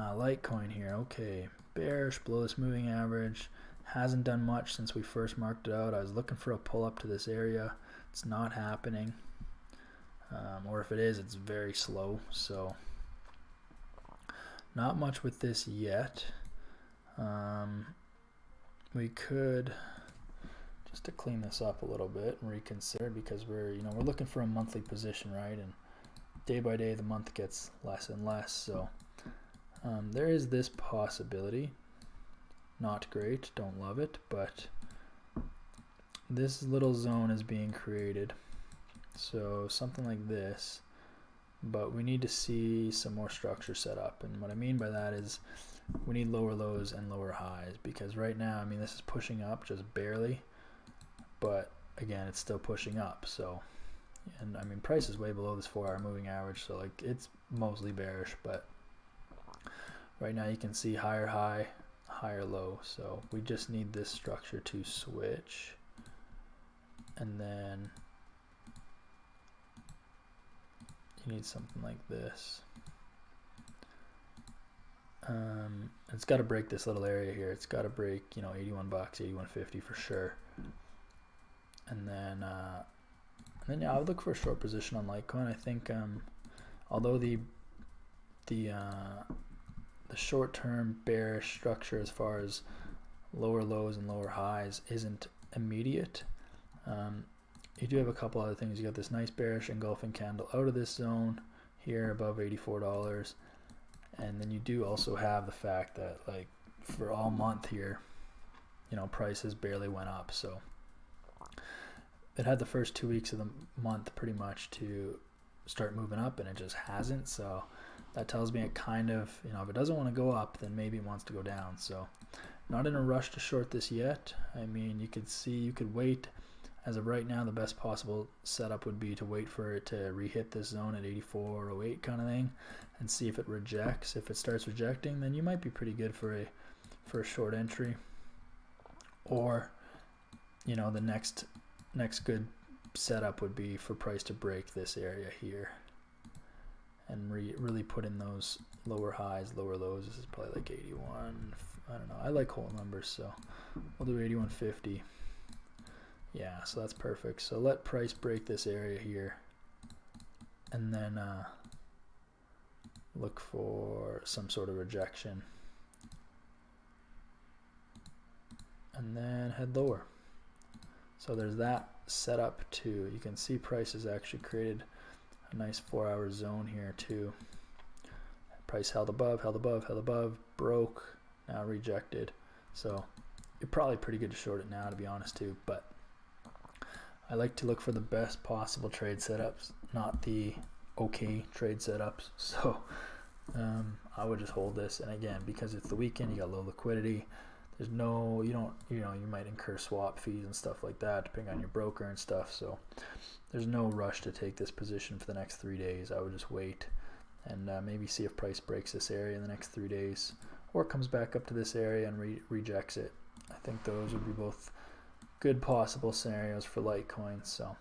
Litecoin here. Okay, bearish below this moving average. Hasn't done much since we first marked it out. I was looking for a pull up to this area. It's not happening, or if it is, it's very slow. So not much with this yet. We could, just to clean this up a little bit and reconsider, because we're looking for a monthly position, right? And day by day the month gets less and less. So there is this possibility. Not great, don't love it, but this little zone is being created. So something like this, but we need to see some more structure set up. And what I mean by that is we need lower lows and lower highs, because right now, I mean, this is pushing up just barely, but again, it's still pushing up. So, and I mean, price is way below this 4-hour moving average, so like it's mostly bearish, but right now you can see higher high, higher low. So we just need this structure to switch, and then you need something like this. It's got to break this little area here. It's got to break, $81, $81.50 for sure. And then yeah, I would look for a short position on Litecoin. I think although the short-term bearish structure as far as lower lows and lower highs isn't immediate, you do have a couple other things. You got this nice bearish engulfing candle out of this zone here above $84, and then you do also have the fact that, like, for all month here, prices barely went up. So it had the first 2 weeks of the month pretty much to start moving up, and it just hasn't. So that tells me it kind of, if it doesn't want to go up, then maybe it wants to go down. So not in a rush to short this yet. I mean, you could wait. As of right now, the best possible setup would be to wait for it to re-hit this zone at 84.08 kind of thing, and see if it rejects. If it starts rejecting, then you might be pretty good for a short entry. Or, the next good setup would be for price to break this area here and really put in those lower highs, lower lows. This is probably like 81. I don't know. I like whole numbers, so we'll do 81.50. Yeah, so that's perfect. So let price break this area here, and then look for some sort of rejection, and then head lower. So there's that setup too. You can see price has actually created a nice 4-hour zone here too. Price held above, broke, now rejected. So you're probably pretty good to short it now, to be honest too, but I like to look for the best possible trade setups, not the okay trade setups. So I would just hold this, and again, because it's the weekend, you got low liquidity. There's no, you might incur swap fees and stuff like that depending on your broker and stuff. So there's no rush to take this position for the next 3 days. I would just wait and maybe see if price breaks this area in the next 3 days, or comes back up to this area and rejects it. I think those would be both good possible scenarios for Litecoin. So